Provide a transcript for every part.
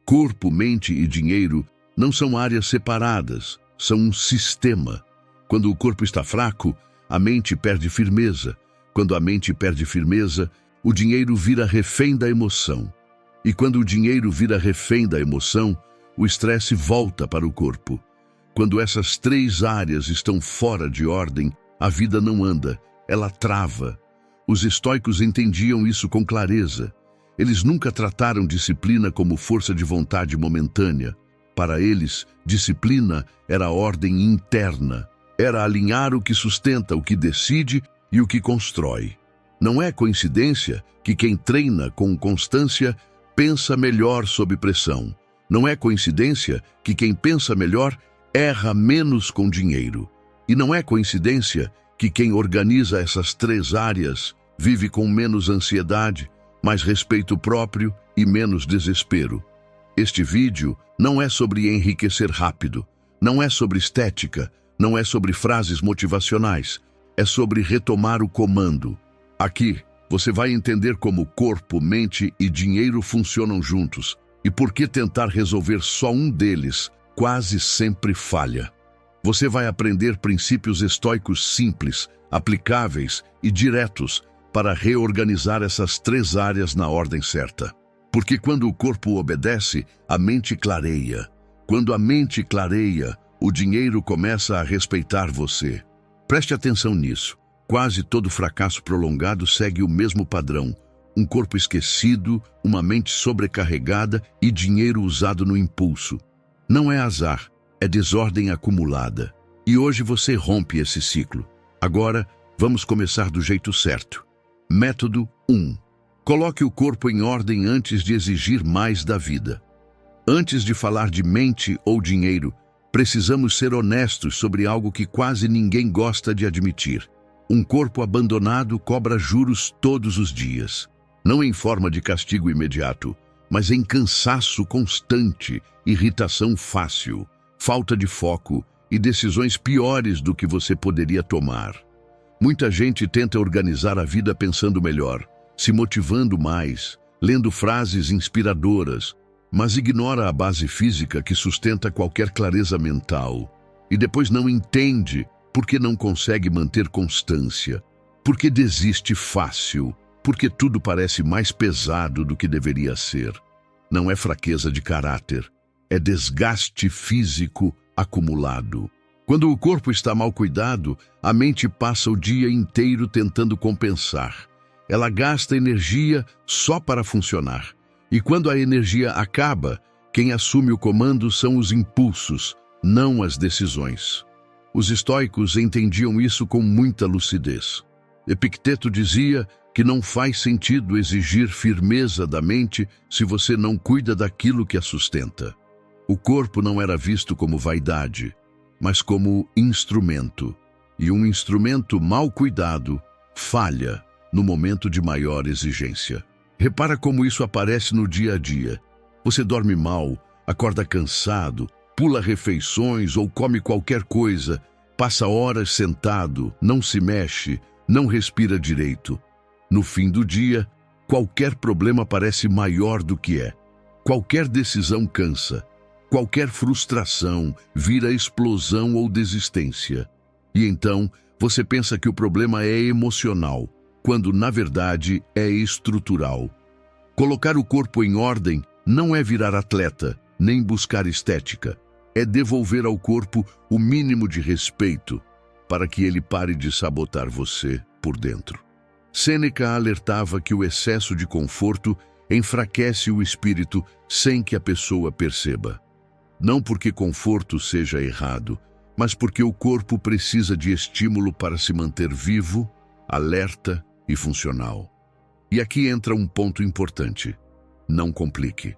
Corpo, mente e dinheiro não são áreas separadas, são um sistema. Quando o corpo está fraco, a mente perde firmeza. Quando a mente perde firmeza, o dinheiro vira refém da emoção. E quando o dinheiro vira refém da emoção, o estresse volta para o corpo. Quando essas três áreas estão fora de ordem, a vida não anda, ela trava. Os estoicos entendiam isso com clareza. Eles nunca trataram disciplina como força de vontade momentânea. Para eles, disciplina era ordem interna. Era alinhar o que sustenta, o que decide e o que constrói. Não é coincidência que quem treina com constância pensa melhor sob pressão. Não é coincidência que quem pensa melhor erra menos com dinheiro. E não é coincidência que quem organiza essas três áreas vive com menos ansiedade, mais respeito próprio e menos desespero. Este vídeo não é sobre enriquecer rápido, não é sobre estética, não é sobre frases motivacionais, é sobre retomar o comando. Aqui, você vai entender como corpo, mente e dinheiro funcionam juntos e por que tentar resolver só um deles quase sempre falha. Você vai aprender princípios estoicos simples, aplicáveis e diretos para reorganizar essas três áreas na ordem certa. Porque quando o corpo obedece, a mente clareia. Quando a mente clareia, o dinheiro começa a respeitar você. Preste atenção nisso. Quase todo fracasso prolongado segue o mesmo padrão. Um corpo esquecido, uma mente sobrecarregada e dinheiro usado no impulso. Não é azar, é desordem acumulada. E hoje você rompe esse ciclo. Agora, vamos começar do jeito certo. Método 1. Coloque o corpo em ordem antes de exigir mais da vida. Antes de falar de mente ou dinheiro, precisamos ser honestos sobre algo que quase ninguém gosta de admitir. Um corpo abandonado cobra juros todos os dias. Não em forma de castigo imediato, mas em cansaço constante, irritação fácil, falta de foco e decisões piores do que você poderia tomar. Muita gente tenta organizar a vida pensando melhor, se motivando mais, lendo frases inspiradoras, mas ignora a base física que sustenta qualquer clareza mental. E depois não entende porque não consegue manter constância, porque desiste fácil, porque tudo parece mais pesado do que deveria ser. Não é fraqueza de caráter, é desgaste físico acumulado. Quando o corpo está mal cuidado, a mente passa o dia inteiro tentando compensar. Ela gasta energia só para funcionar. E quando a energia acaba, quem assume o comando são os impulsos, não as decisões. Os estoicos entendiam isso com muita lucidez. Epicteto dizia que não faz sentido exigir firmeza da mente se você não cuida daquilo que a sustenta. O corpo não era visto como vaidade, mas como instrumento. E um instrumento mal cuidado falha no momento de maior exigência. Repara como isso aparece no dia a dia. Você dorme mal, acorda cansado, pula refeições ou come qualquer coisa, passa horas sentado, não se mexe, não respira direito. No fim do dia, qualquer problema parece maior do que é. Qualquer decisão cansa. Qualquer frustração vira explosão ou desistência. E então, você pensa que o problema é emocional, quando na verdade é estrutural. Colocar o corpo em ordem não é virar atleta, nem buscar estética. É devolver ao corpo o mínimo de respeito para que ele pare de sabotar você por dentro. Sêneca alertava que o excesso de conforto enfraquece o espírito sem que a pessoa perceba. Não porque conforto seja errado, mas porque o corpo precisa de estímulo para se manter vivo, alerta e funcional. E aqui entra um ponto importante. Não complique.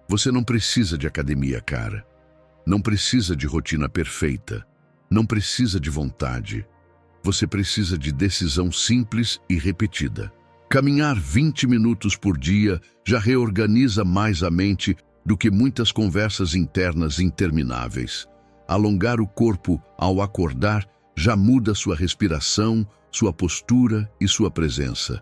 Você não precisa de academia cara. Não precisa de rotina perfeita. Não precisa de vontade. Você precisa de decisão simples e repetida. Caminhar 20 minutos por dia já reorganiza mais a mente do que muitas conversas internas intermináveis. Alongar o corpo ao acordar já muda sua respiração, sua postura e sua presença.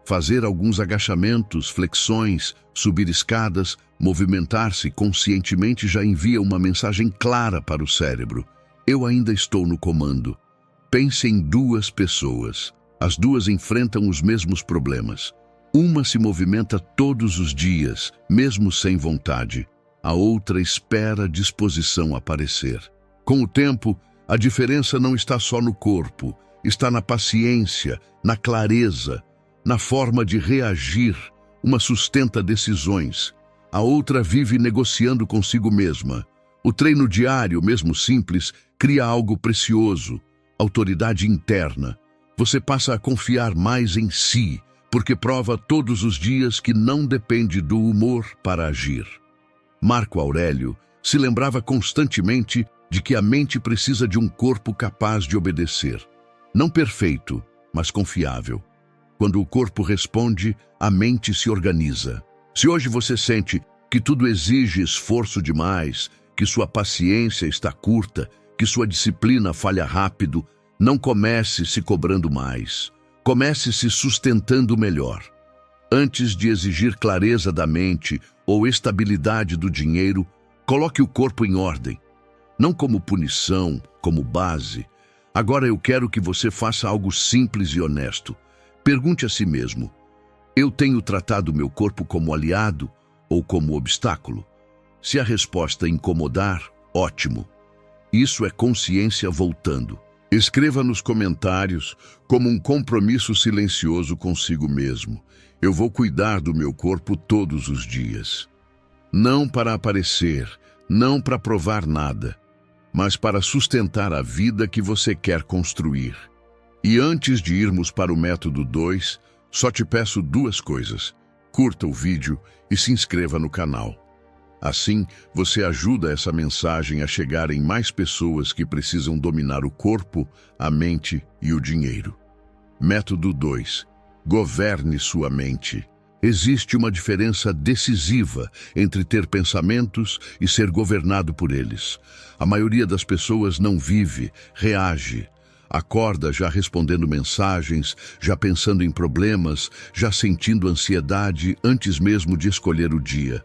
Fazer alguns agachamentos, flexões, subir escadas, movimentar-se conscientemente já envia uma mensagem clara para o cérebro. Eu ainda estou no comando. Pense em duas pessoas. As duas enfrentam os mesmos problemas. Uma se movimenta todos os dias, mesmo sem vontade. A outra espera a disposição aparecer. Com o tempo, a diferença não está só no corpo, está na paciência, na clareza, na forma de reagir. Uma sustenta decisões, a outra vive negociando consigo mesma. O treino diário, mesmo simples, cria algo precioso, autoridade interna. Você passa a confiar mais em si, porque prova todos os dias que não depende do humor para agir. Marco Aurélio se lembrava constantemente de que a mente precisa de um corpo capaz de obedecer. Não perfeito, mas confiável. Quando o corpo responde, a mente se organiza. Se hoje você sente que tudo exige esforço demais, que sua paciência está curta, que sua disciplina falha rápido, não comece se cobrando mais. Comece se sustentando melhor. Antes de exigir clareza da mente ou estabilidade do dinheiro, coloque o corpo em ordem. Não como punição, como base. Agora eu quero que você faça algo simples e honesto. Pergunte a si mesmo: eu tenho tratado meu corpo como aliado ou como obstáculo? Se a resposta incomodar, ótimo. Isso é consciência voltando. Escreva nos comentários como um compromisso silencioso consigo mesmo. Eu vou cuidar do meu corpo todos os dias. Não para aparecer, não para provar nada, mas para sustentar a vida que você quer construir. E antes de irmos para o método 2, só te peço duas coisas. Curta o vídeo e se inscreva no canal. Assim, você ajuda essa mensagem a chegar em mais pessoas que precisam dominar o corpo, a mente e o dinheiro. Método 2. Governe sua mente. Existe uma diferença decisiva entre ter pensamentos e ser governado por eles. A maioria das pessoas não vive, reage. Acorda já respondendo mensagens, já pensando em problemas, já sentindo ansiedade antes mesmo de escolher o dia.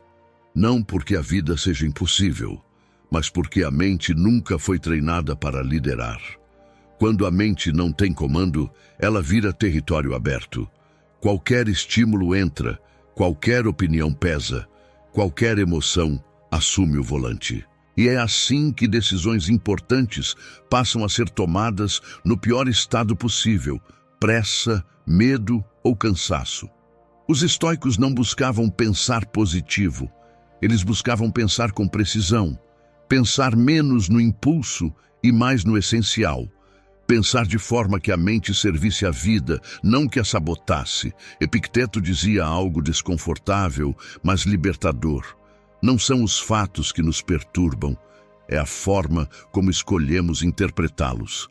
Não porque a vida seja impossível, mas porque a mente nunca foi treinada para liderar. Quando a mente não tem comando, ela vira território aberto. Qualquer estímulo entra, qualquer opinião pesa, qualquer emoção assume o volante. E é assim que decisões importantes passam a ser tomadas no pior estado possível: pressa, medo ou cansaço. Os estoicos não buscavam pensar positivo, eles buscavam pensar com precisão, pensar menos no impulso e mais no essencial. Pensar de forma que a mente servisse à vida, não que a sabotasse. Epicteto dizia algo desconfortável, mas libertador. Não são os fatos que nos perturbam, é a forma como escolhemos interpretá-los.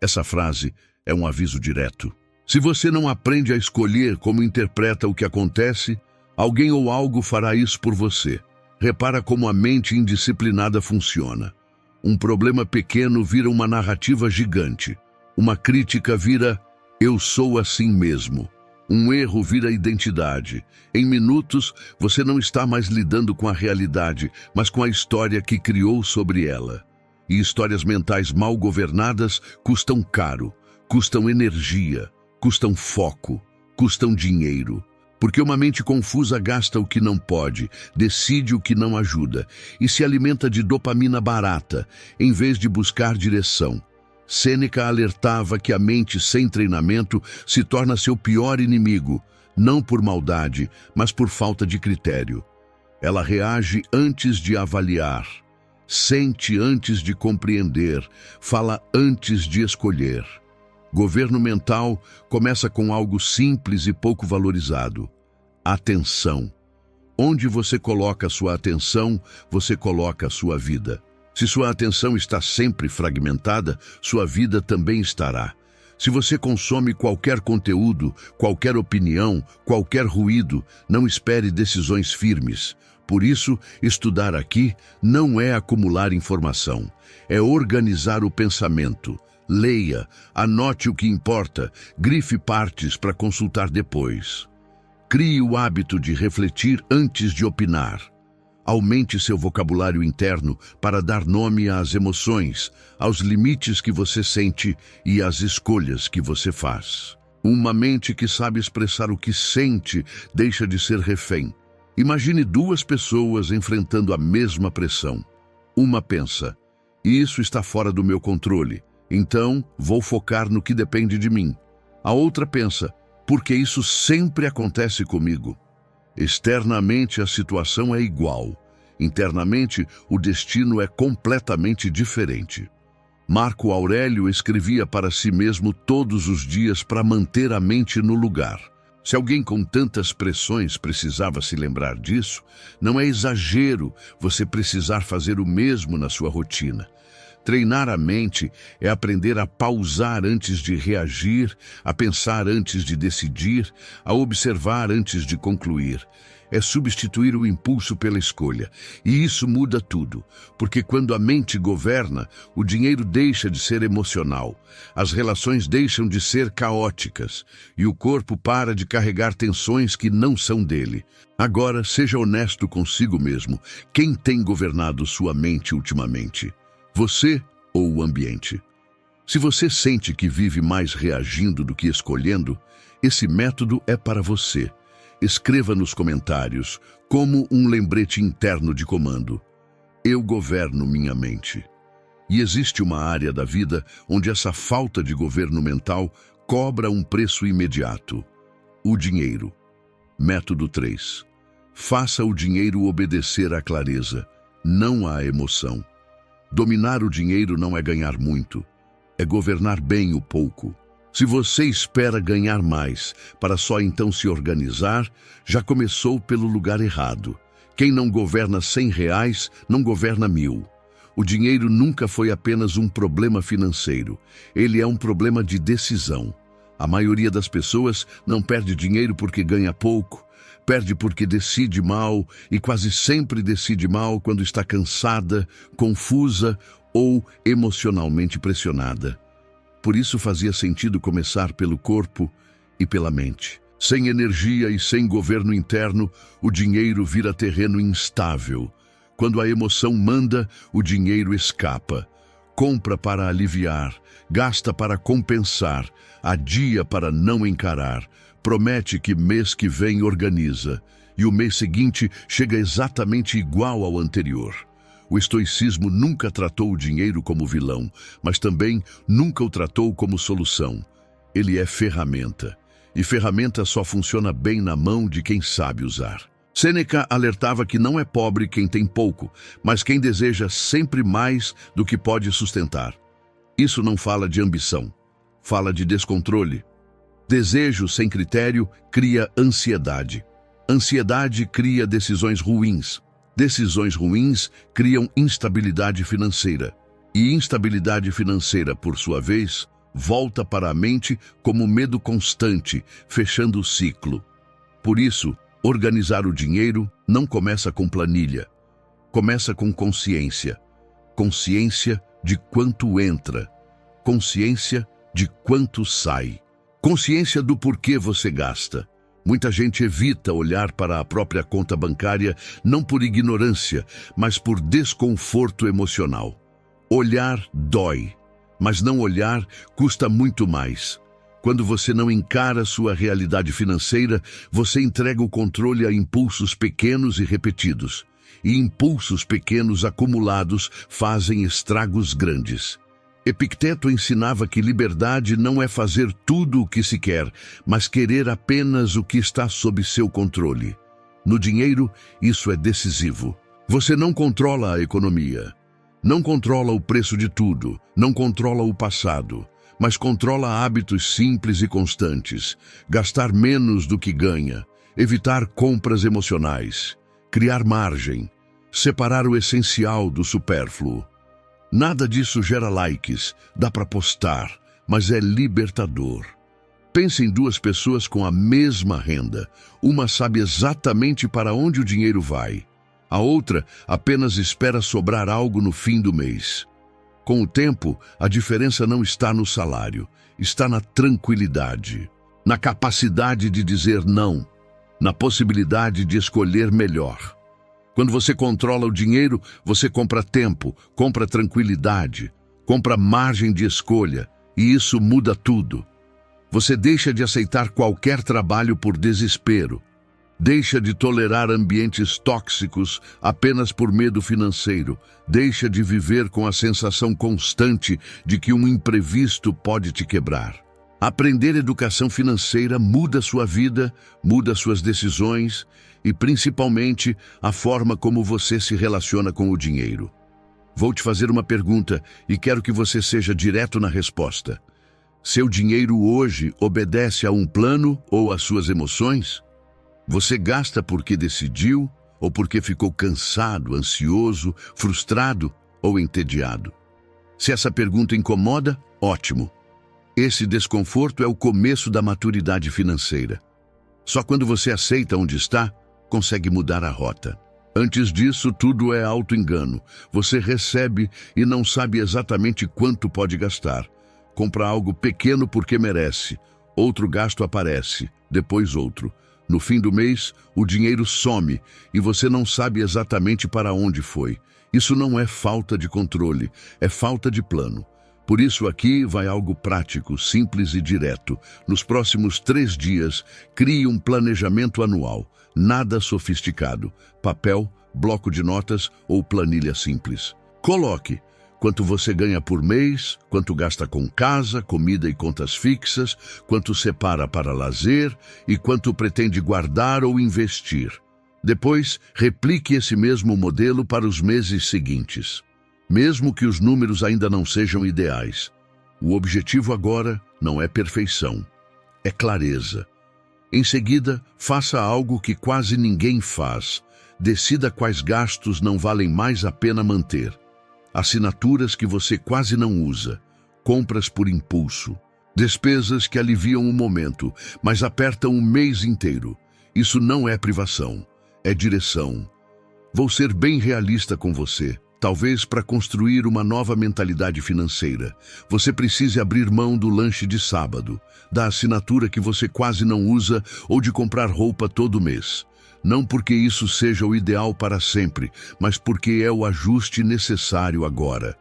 Essa frase é um aviso direto. Se você não aprende a escolher como interpreta o que acontece, alguém ou algo fará isso por você. Repara como a mente indisciplinada funciona. Um problema pequeno vira uma narrativa gigante. Uma crítica vira "eu sou assim mesmo". Um erro vira identidade. Em minutos, você não está mais lidando com a realidade, mas com a história que criou sobre ela. E histórias mentais mal governadas custam caro, custam energia, custam foco, custam dinheiro. Porque uma mente confusa gasta o que não pode, decide o que não ajuda e se alimenta de dopamina barata, em vez de buscar direção. Sêneca alertava que a mente sem treinamento se torna seu pior inimigo, não por maldade, mas por falta de critério. Ela reage antes de avaliar, sente antes de compreender, fala antes de escolher. Governo mental começa com algo simples e pouco valorizado: atenção. Onde você coloca sua atenção, você coloca a sua vida. Se sua atenção está sempre fragmentada, sua vida também estará. Se você consome qualquer conteúdo, qualquer opinião, qualquer ruído, não espere decisões firmes. Por isso, estudar aqui não é acumular informação, é organizar o pensamento, leia, anote o que importa, grife partes para consultar depois. Crie o hábito de refletir antes de opinar. Aumente seu vocabulário interno para dar nome às emoções, aos limites que você sente e às escolhas que você faz. Uma mente que sabe expressar o que sente deixa de ser refém. Imagine duas pessoas enfrentando a mesma pressão. Uma pensa: isso está fora do meu controle, então vou focar no que depende de mim. A outra pensa: porque isso sempre acontece comigo. Externamente a situação é igual. Internamente o destino é completamente diferente. Marco Aurélio escrevia para si mesmo todos os dias para manter a mente no lugar. Se alguém com tantas pressões precisava se lembrar disso, não é exagero você precisar fazer o mesmo na sua rotina. Treinar a mente é aprender a pausar antes de reagir, a pensar antes de decidir, a observar antes de concluir. É substituir o impulso pela escolha. E isso muda tudo, porque quando a mente governa, o dinheiro deixa de ser emocional, as relações deixam de ser caóticas e o corpo para de carregar tensões que não são dele. Agora, seja honesto consigo mesmo. Quem tem governado sua mente ultimamente? Você ou o ambiente? Se você sente que vive mais reagindo do que escolhendo, esse método é para você. Escreva nos comentários, como um lembrete interno de comando: eu governo minha mente. E existe uma área da vida onde essa falta de governo mental cobra um preço imediato: o dinheiro. Método 3. Faça o dinheiro obedecer à clareza, não à emoção. Dominar o dinheiro não é ganhar muito, é governar bem o pouco. Se você espera ganhar mais para só então se organizar, já começou pelo lugar errado. Quem não governa R$100 não governa 1000. O dinheiro nunca foi apenas um problema financeiro. Ele é um problema de decisão. A maioria das pessoas não perde dinheiro porque ganha pouco, perde porque decide mal e quase sempre decide mal quando está cansada, confusa ou emocionalmente pressionada. Por isso fazia sentido começar pelo corpo e pela mente. Sem energia e sem governo interno, o dinheiro vira terreno instável. Quando a emoção manda, o dinheiro escapa. Compra para aliviar, gasta para compensar, adia para não encarar, promete que mês que vem organiza, e o mês seguinte chega exatamente igual ao anterior. O estoicismo nunca tratou o dinheiro como vilão, mas também nunca o tratou como solução. Ele é ferramenta, e ferramenta só funciona bem na mão de quem sabe usar. Sêneca alertava que não é pobre quem tem pouco, mas quem deseja sempre mais do que pode sustentar. Isso não fala de ambição, fala de descontrole. Desejo sem critério cria ansiedade. Ansiedade cria decisões ruins. Decisões ruins criam instabilidade financeira. E instabilidade financeira, por sua vez, volta para a mente como medo constante, fechando o ciclo. Por isso, organizar o dinheiro não começa com planilha. Começa com consciência. Consciência de quanto entra. Consciência de quanto sai. Consciência do porquê você gasta. Muita gente evita olhar para a própria conta bancária não por ignorância, mas por desconforto emocional. Olhar dói, mas não olhar custa muito mais. Quando você não encara sua realidade financeira, você entrega o controle a impulsos pequenos e repetidos. E impulsos pequenos acumulados fazem estragos grandes. Epicteto ensinava que liberdade não é fazer tudo o que se quer, mas querer apenas o que está sob seu controle. No dinheiro, isso é decisivo. Você não controla a economia, não controla o preço de tudo, não controla o passado, mas controla hábitos simples e constantes, gastar menos do que ganha, evitar compras emocionais, criar margem, separar o essencial do supérfluo. Nada disso gera likes, dá para postar, mas é libertador. Pense em duas pessoas com a mesma renda. Uma sabe exatamente para onde o dinheiro vai. A outra apenas espera sobrar algo no fim do mês. Com o tempo, a diferença não está no salário, está na tranquilidade, na capacidade de dizer não, na possibilidade de escolher melhor. Quando você controla o dinheiro, você compra tempo, compra tranquilidade, compra margem de escolha, e isso muda tudo. Você deixa de aceitar qualquer trabalho por desespero, deixa de tolerar ambientes tóxicos apenas por medo financeiro, deixa de viver com a sensação constante de que um imprevisto pode te quebrar. Aprender educação financeira muda sua vida, muda suas decisões e, principalmente, a forma como você se relaciona com o dinheiro. Vou te fazer uma pergunta e quero que você seja direto na resposta. Seu dinheiro hoje obedece a um plano ou às suas emoções? Você gasta porque decidiu ou porque ficou cansado, ansioso, frustrado ou entediado? Se essa pergunta incomoda, ótimo. Esse desconforto é o começo da maturidade financeira. Só quando você aceita onde está, consegue mudar a rota. Antes disso, tudo é auto-engano. Você recebe e não sabe exatamente quanto pode gastar. Compra algo pequeno porque merece. Outro gasto aparece, depois outro. No fim do mês, o dinheiro some e você não sabe exatamente para onde foi. Isso não é falta de controle, é falta de plano. Por isso aqui vai algo prático, simples e direto. Nos próximos 3 dias, crie um planejamento anual. Nada sofisticado. Papel, bloco de notas ou planilha simples. Coloque quanto você ganha por mês, quanto gasta com casa, comida e contas fixas, quanto separa para lazer e quanto pretende guardar ou investir. Depois, replique esse mesmo modelo para os meses seguintes. Mesmo que os números ainda não sejam ideais, o objetivo agora não é perfeição, é clareza. Em seguida, faça algo que quase ninguém faz. Decida quais gastos não valem mais a pena manter. Assinaturas que você quase não usa, compras por impulso, despesas que aliviam o momento, mas apertam o mês inteiro. Isso não é privação, é direção. Vou ser bem realista com você. Talvez para construir uma nova mentalidade financeira, você precise abrir mão do lanche de sábado, da assinatura que você quase não usa ou de comprar roupa todo mês. Não porque isso seja o ideal para sempre, mas porque é o ajuste necessário agora.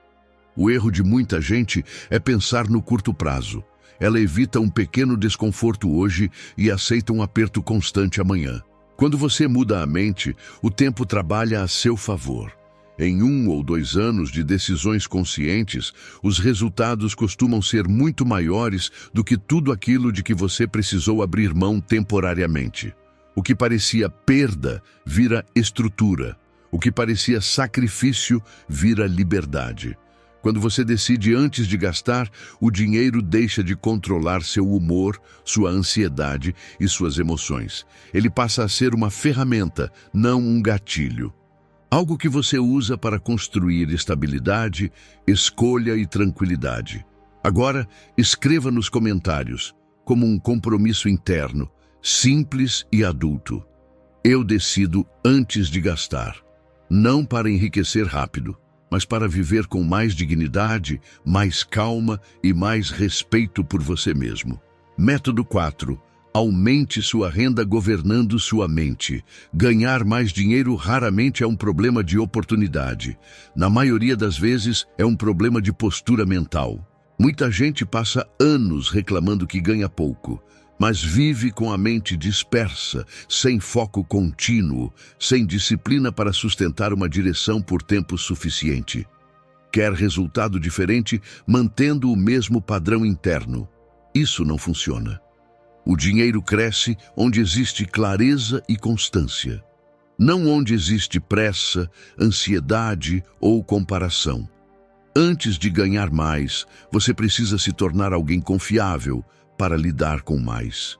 O erro de muita gente é pensar no curto prazo. Ela evita um pequeno desconforto hoje e aceita um aperto constante amanhã. Quando você muda a mente, o tempo trabalha a seu favor. Em 1 ou 2 anos de decisões conscientes, os resultados costumam ser muito maiores do que tudo aquilo de que você precisou abrir mão temporariamente. O que parecia perda vira estrutura. O que parecia sacrifício vira liberdade. Quando você decide antes de gastar, o dinheiro deixa de controlar seu humor, sua ansiedade e suas emoções. Ele passa a ser uma ferramenta, não um gatilho. Algo que você usa para construir estabilidade, escolha e tranquilidade. Agora, escreva nos comentários, como um compromisso interno, simples e adulto. Eu decido antes de gastar. Não para enriquecer rápido, mas para viver com mais dignidade, mais calma e mais respeito por você mesmo. Método 4. Aumente sua renda governando sua mente. Ganhar mais dinheiro raramente é um problema de oportunidade. Na maioria das vezes, é um problema de postura mental. Muita gente passa anos reclamando que ganha pouco, mas vive com a mente dispersa, sem foco contínuo, sem disciplina para sustentar uma direção por tempo suficiente. Quer resultado diferente mantendo o mesmo padrão interno. Isso não funciona. O dinheiro cresce onde existe clareza e constância, não onde existe pressa, ansiedade ou comparação. Antes de ganhar mais, você precisa se tornar alguém confiável para lidar com mais.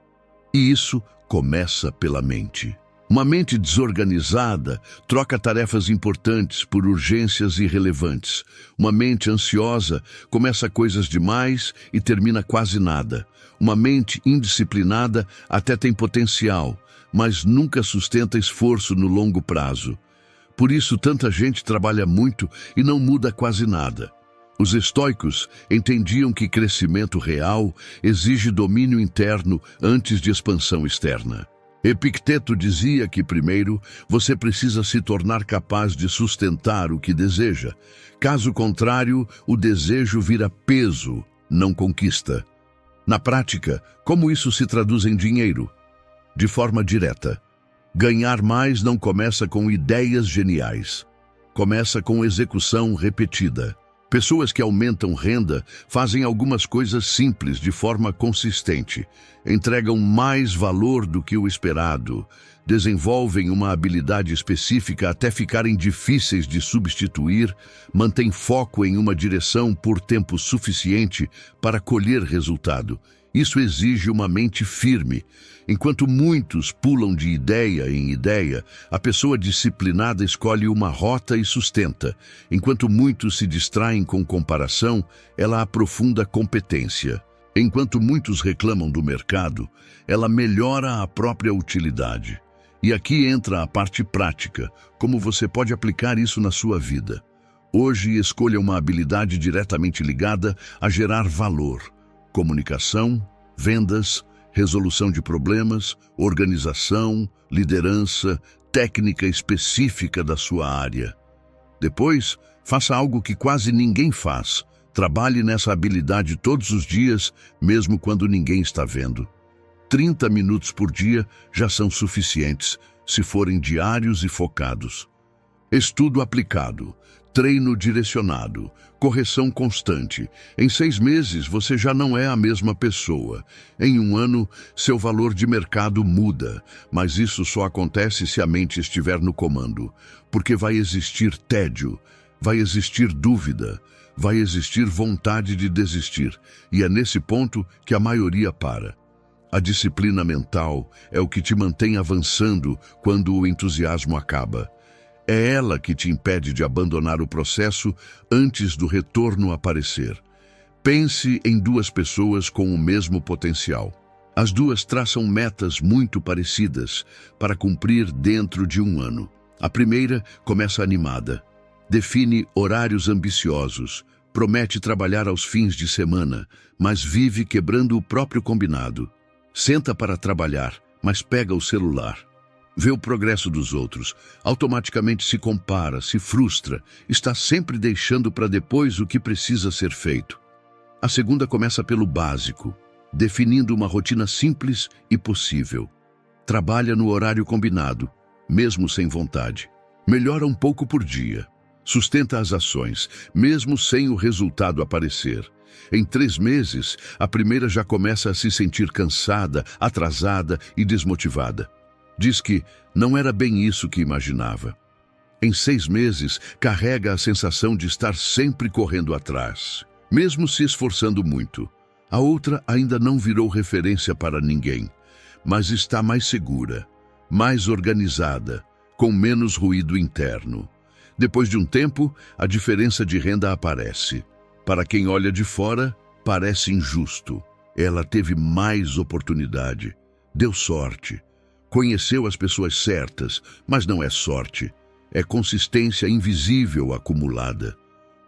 E isso começa pela mente. Uma mente desorganizada troca tarefas importantes por urgências irrelevantes. Uma mente ansiosa começa coisas demais e termina quase nada. Uma mente indisciplinada até tem potencial, mas nunca sustenta esforço no longo prazo. Por isso, tanta gente trabalha muito e não muda quase nada. Os estoicos entendiam que crescimento real exige domínio interno antes de expansão externa. Epicteto dizia que, primeiro, você precisa se tornar capaz de sustentar o que deseja. Caso contrário, o desejo vira peso, não conquista. Na prática, como isso se traduz em dinheiro? De forma direta. Ganhar mais não começa com ideias geniais. Começa com execução repetida. Pessoas que aumentam renda fazem algumas coisas simples de forma consistente, entregam mais valor do que o esperado, desenvolvem uma habilidade específica até ficarem difíceis de substituir, mantêm foco em uma direção por tempo suficiente para colher resultado. Isso exige uma mente firme. Enquanto muitos pulam de ideia em ideia, a pessoa disciplinada escolhe uma rota e sustenta. Enquanto muitos se distraem com comparação, ela aprofunda competência. Enquanto muitos reclamam do mercado, ela melhora a própria utilidade. E aqui entra a parte prática, como você pode aplicar isso na sua vida. Hoje, escolha uma habilidade diretamente ligada a gerar valor. Comunicação, vendas, resolução de problemas, organização, liderança, técnica específica da sua área. Depois, faça algo que quase ninguém faz. Trabalhe nessa habilidade todos os dias, mesmo quando ninguém está vendo. 30 minutos por dia já são suficientes, se forem diários e focados. Estudo aplicado, treino direcionado, correção constante. Em 6 meses, você já não é a mesma pessoa. Em 1 ano, seu valor de mercado muda, mas isso só acontece se a mente estiver no comando, porque vai existir tédio, vai existir dúvida, vai existir vontade de desistir, e é nesse ponto que a maioria para. A disciplina mental é o que te mantém avançando quando o entusiasmo acaba. É ela que te impede de abandonar o processo antes do retorno aparecer. Pense em 2 pessoas com o mesmo potencial. As 2 traçam metas muito parecidas para cumprir dentro de 1 ano. A primeira começa animada. Define horários ambiciosos, promete trabalhar aos fins de semana, mas vive quebrando o próprio combinado. Senta para trabalhar, mas pega o celular. Vê o progresso dos outros, automaticamente se compara, se frustra, está sempre deixando para depois o que precisa ser feito. A segunda começa pelo básico, definindo uma rotina simples e possível. Trabalha no horário combinado, mesmo sem vontade. Melhora um pouco por dia. Sustenta as ações, mesmo sem o resultado aparecer. Em 3 meses, a primeira já começa a se sentir cansada, atrasada e desmotivada. Diz que não era bem isso que imaginava. Em 6 meses, carrega a sensação de estar sempre correndo atrás, mesmo se esforçando muito. A outra ainda não virou referência para ninguém, mas está mais segura, mais organizada, com menos ruído interno. Depois de um tempo, a diferença de renda aparece. Para quem olha de fora, parece injusto. Ela teve mais oportunidade, deu sorte. Conheceu as pessoas certas, mas não é sorte. É consistência invisível acumulada.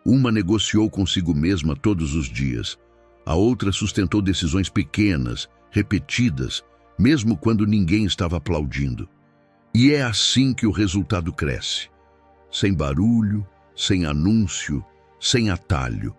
Uma negociou consigo mesma todos os dias. A outra sustentou decisões pequenas, repetidas, mesmo quando ninguém estava aplaudindo. E é assim que o resultado cresce. Sem barulho, sem anúncio, sem atalho.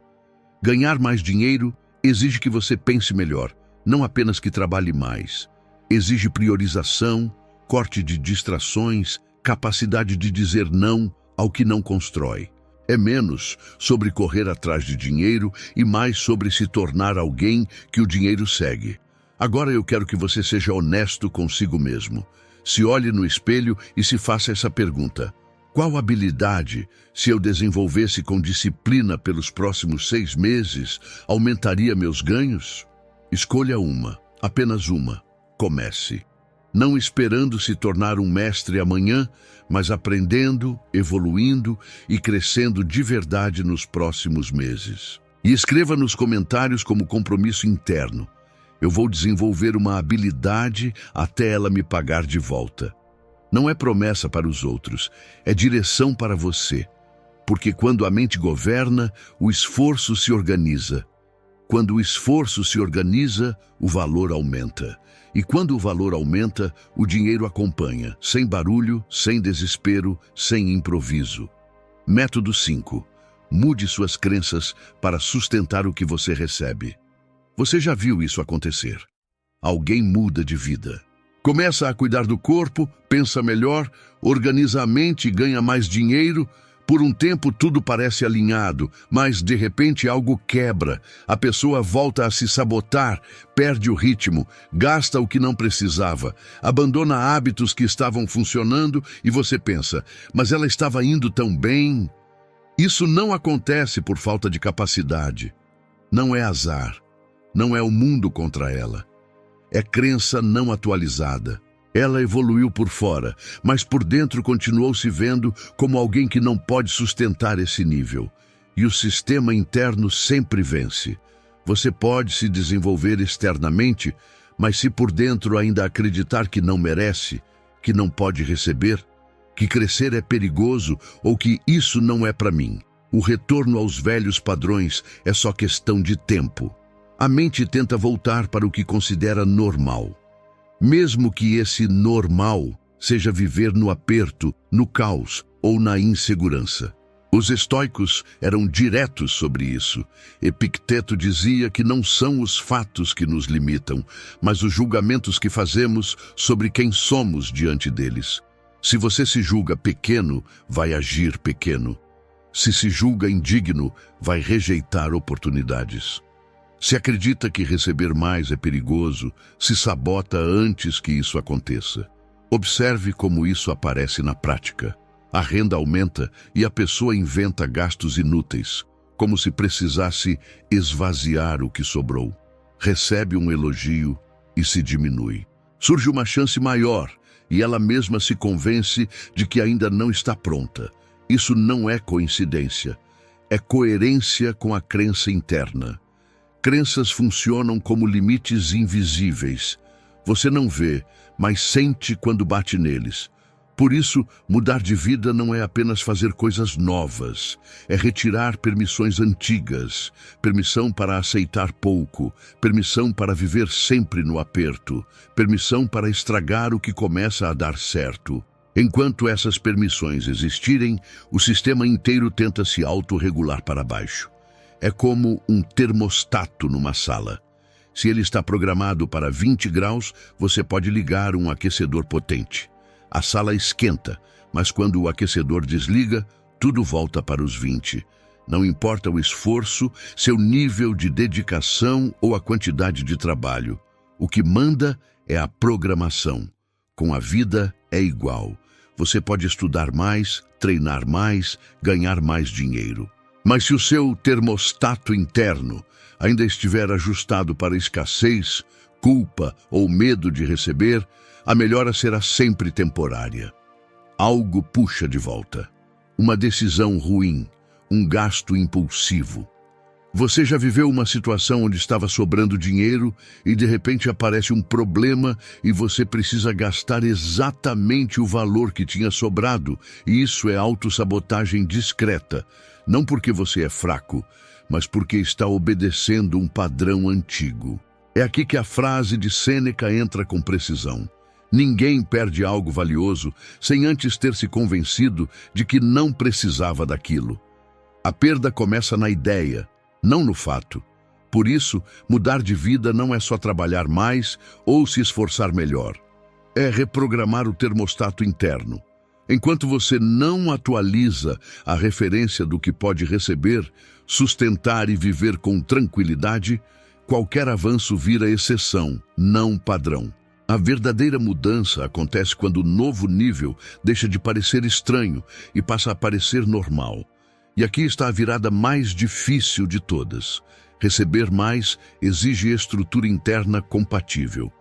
Ganhar mais dinheiro exige que você pense melhor, não apenas que trabalhe mais. Exige priorização, corte de distrações, capacidade de dizer não ao que não constrói. É menos sobre correr atrás de dinheiro e mais sobre se tornar alguém que o dinheiro segue. Agora eu quero que você seja honesto consigo mesmo. Se olhe no espelho e se faça essa pergunta. Qual habilidade, se eu desenvolvesse com disciplina pelos próximos 6 meses, aumentaria meus ganhos? Escolha uma, apenas uma. Comece. Não esperando se tornar um mestre amanhã, mas aprendendo, evoluindo e crescendo de verdade nos próximos meses. E escreva nos comentários como compromisso interno. Eu vou desenvolver uma habilidade até ela me pagar de volta. Não é promessa para os outros, é direção para você. Porque quando a mente governa, o esforço se organiza. Quando o esforço se organiza, o valor aumenta. E quando o valor aumenta, o dinheiro acompanha, sem barulho, sem desespero, sem improviso. Método 5. Mude suas crenças para sustentar o que você recebe. Você já viu isso acontecer? Alguém muda de vida. Começa a cuidar do corpo, pensa melhor, organiza a mente e ganha mais dinheiro. Por um tempo tudo parece alinhado, mas de repente algo quebra. A pessoa volta a se sabotar, perde o ritmo, gasta o que não precisava, abandona hábitos que estavam funcionando e você pensa, mas ela estava indo tão bem. Isso não acontece por falta de capacidade. Não é azar. Não é o mundo contra ela. É crença não atualizada. Ela evoluiu por fora, mas por dentro continuou se vendo como alguém que não pode sustentar esse nível. E o sistema interno sempre vence. Você pode se desenvolver externamente, mas se por dentro ainda acreditar que não merece, que não pode receber, que crescer é perigoso ou que isso não é para mim, o retorno aos velhos padrões é só questão de tempo. A mente tenta voltar para o que considera normal. Mesmo que esse normal seja viver no aperto, no caos ou na insegurança. Os estoicos eram diretos sobre isso. Epicteto dizia que não são os fatos que nos limitam, mas os julgamentos que fazemos sobre quem somos diante deles. Se você se julga pequeno, vai agir pequeno. Se julga indigno, vai rejeitar oportunidades. Se acredita que receber mais é perigoso, se sabota antes que isso aconteça. Observe como isso aparece na prática. A renda aumenta e a pessoa inventa gastos inúteis, como se precisasse esvaziar o que sobrou. Recebe um elogio e se diminui. Surge uma chance maior e ela mesma se convence de que ainda não está pronta. Isso não é coincidência, é coerência com a crença interna. Crenças funcionam como limites invisíveis. Você não vê, mas sente quando bate neles. Por isso, mudar de vida não é apenas fazer coisas novas. É retirar permissões antigas, permissão para aceitar pouco, permissão para viver sempre no aperto, permissão para estragar o que começa a dar certo. Enquanto essas permissões existirem, o sistema inteiro tenta se autorregular para baixo. É como um termostato numa sala. Se ele está programado para 20 graus, você pode ligar um aquecedor potente. A sala esquenta, mas quando o aquecedor desliga, tudo volta para os 20. Não importa o esforço, seu nível de dedicação ou a quantidade de trabalho. O que manda é a programação. Com a vida é igual. Você pode estudar mais, treinar mais, ganhar mais dinheiro. Mas se o seu termostato interno ainda estiver ajustado para escassez, culpa ou medo de receber, a melhora será sempre temporária. Algo puxa de volta. Uma decisão ruim, um gasto impulsivo. Você já viveu uma situação onde estava sobrando dinheiro e de repente aparece um problema e você precisa gastar exatamente o valor que tinha sobrado, e isso é autossabotagem discreta, não porque você é fraco, mas porque está obedecendo um padrão antigo. É aqui que a frase de Sêneca entra com precisão. Ninguém perde algo valioso sem antes ter se convencido de que não precisava daquilo. A perda começa na ideia, não no fato. Por isso, mudar de vida não é só trabalhar mais ou se esforçar melhor. É reprogramar o termostato interno. Enquanto você não atualiza a referência do que pode receber, sustentar e viver com tranquilidade, qualquer avanço vira exceção, não padrão. A verdadeira mudança acontece quando o novo nível deixa de parecer estranho e passa a parecer normal. E aqui está a virada mais difícil de todas. Receber mais exige estrutura interna compatível.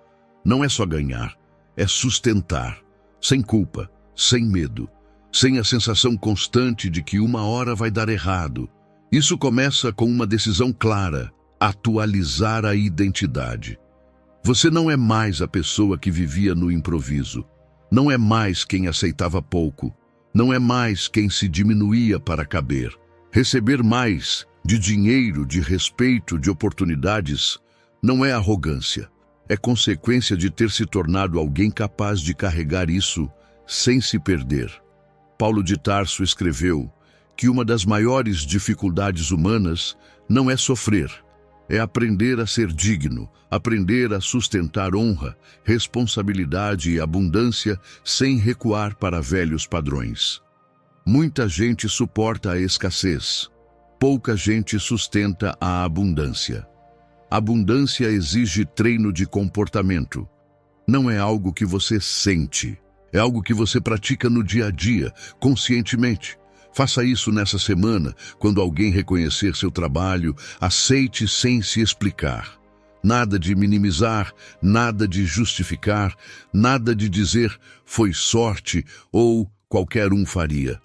Não é só ganhar, é sustentar, sem culpa, sem medo, sem a sensação constante de que uma hora vai dar errado. Isso começa com uma decisão clara: atualizar a identidade. Você não é mais a pessoa que vivia no improviso. Não é mais quem aceitava pouco. Não é mais quem se diminuía para caber. Receber mais de dinheiro, de respeito, de oportunidades, não é arrogância. É consequência de ter se tornado alguém capaz de carregar isso sem se perder. Paulo de Tarso escreveu que uma das maiores dificuldades humanas não é sofrer, é aprender a ser digno, aprender a sustentar honra, responsabilidade e abundância sem recuar para velhos padrões. Muita gente suporta a escassez, pouca gente sustenta a abundância. Abundância exige treino de comportamento. Não é algo que você sente, é algo que você pratica no dia a dia, conscientemente. Faça isso nessa semana, quando alguém reconhecer seu trabalho, aceite sem se explicar. Nada de minimizar, nada de justificar, nada de dizer foi sorte ou qualquer um faria.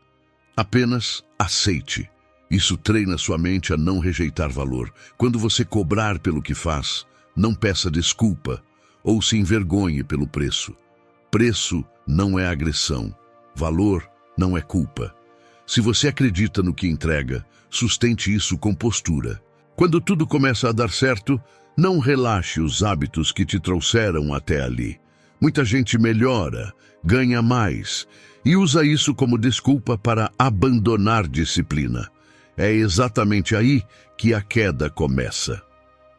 Apenas aceite. Isso treina sua mente a não rejeitar valor. Quando você cobrar pelo que faz, não peça desculpa ou se envergonhe pelo preço. Preço não é agressão. Valor não é culpa. Se você acredita no que entrega, sustente isso com postura. Quando tudo começa a dar certo, não relaxe os hábitos que te trouxeram até ali. Muita gente melhora, ganha mais e usa isso como desculpa para abandonar disciplina. É exatamente aí que a queda começa.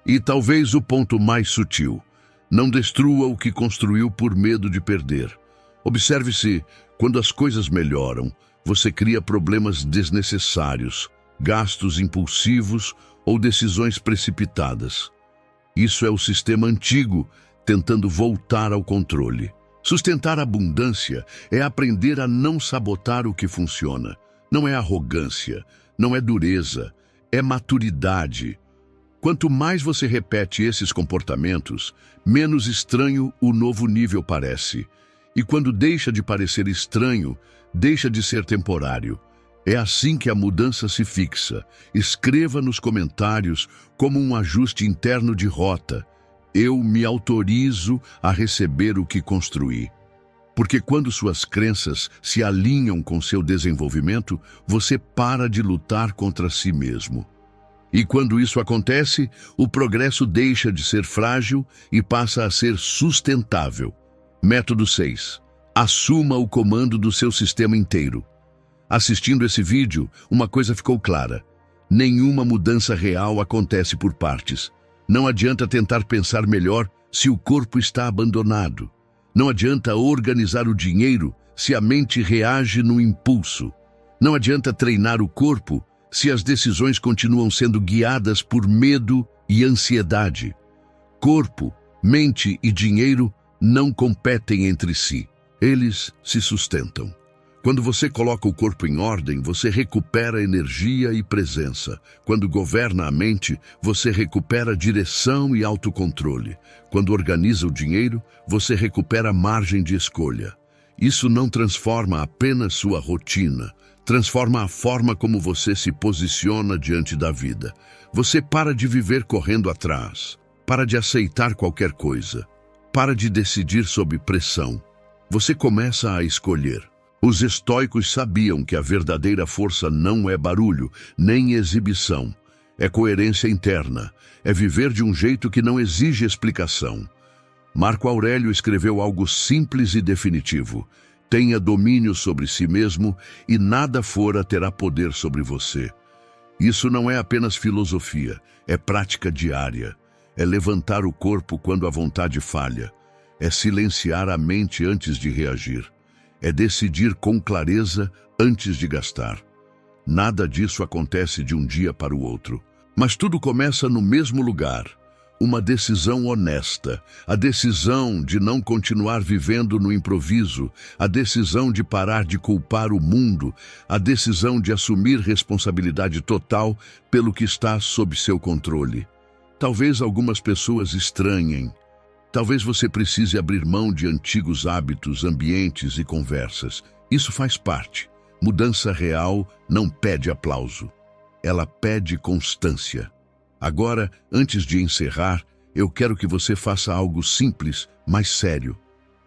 E talvez o ponto mais sutil: não destrua o que construiu por medo de perder. Observe-se, quando as coisas melhoram, você cria problemas desnecessários, gastos impulsivos ou decisões precipitadas. Isso é o sistema antigo tentando voltar ao controle. Sustentar a abundância é aprender a não sabotar o que funciona. Não é arrogância, não é dureza, é maturidade. Quanto mais você repete esses comportamentos, menos estranho o novo nível parece. E quando deixa de parecer estranho, deixa de ser temporário. É assim que a mudança se fixa. Escreva nos comentários como um ajuste interno de rota. Eu me autorizo a receber o que construí. Porque quando suas crenças se alinham com seu desenvolvimento, você para de lutar contra si mesmo. E quando isso acontece, o progresso deixa de ser frágil e passa a ser sustentável. Método 6. Assuma o comando do seu sistema inteiro. Assistindo esse vídeo, uma coisa ficou clara: nenhuma mudança real acontece por partes. Não adianta tentar pensar melhor se o corpo está abandonado. Não adianta organizar o dinheiro se a mente reage no impulso. Não adianta treinar o corpo se as decisões continuam sendo guiadas por medo e ansiedade. Corpo, mente e dinheiro não competem entre si. Eles se sustentam. Quando você coloca o corpo em ordem, você recupera energia e presença. Quando governa a mente, você recupera direção e autocontrole. Quando organiza o dinheiro, você recupera margem de escolha. Isso não transforma apenas sua rotina, transforma a forma como você se posiciona diante da vida. Você para de viver correndo atrás, para de aceitar qualquer coisa, para de decidir sob pressão. Você começa a escolher. Os estoicos sabiam que a verdadeira força não é barulho, nem exibição. É coerência interna, é viver de um jeito que não exige explicação. Marco Aurélio escreveu algo simples e definitivo: tenha domínio sobre si mesmo e nada fora terá poder sobre você. Isso não é apenas filosofia, é prática diária. É levantar o corpo quando a vontade falha. É silenciar a mente antes de reagir. É decidir com clareza antes de gastar. Nada disso acontece de um dia para o outro. Mas tudo começa no mesmo lugar. Uma decisão honesta. A decisão de não continuar vivendo no improviso. A decisão de parar de culpar o mundo. A decisão de assumir responsabilidade total pelo que está sob seu controle. Talvez algumas pessoas estranhem. Talvez você precise abrir mão de antigos hábitos, ambientes e conversas. Isso faz parte. Mudança real não pede aplauso. Ela pede constância. Agora, antes de encerrar, eu quero que você faça algo simples, mas sério.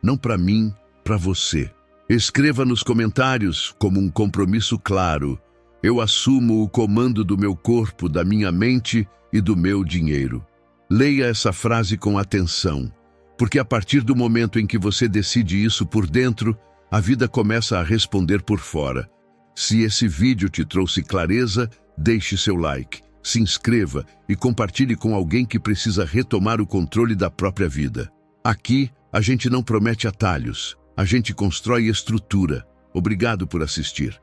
Não para mim, para você. Escreva nos comentários como um compromisso claro: eu assumo o comando do meu corpo, da minha mente e do meu dinheiro. Leia essa frase com atenção, porque a partir do momento em que você decide isso por dentro, a vida começa a responder por fora. Se esse vídeo te trouxe clareza, deixe seu like, se inscreva e compartilhe com alguém que precisa retomar o controle da própria vida. Aqui, a gente não promete atalhos, a gente constrói estrutura. Obrigado por assistir.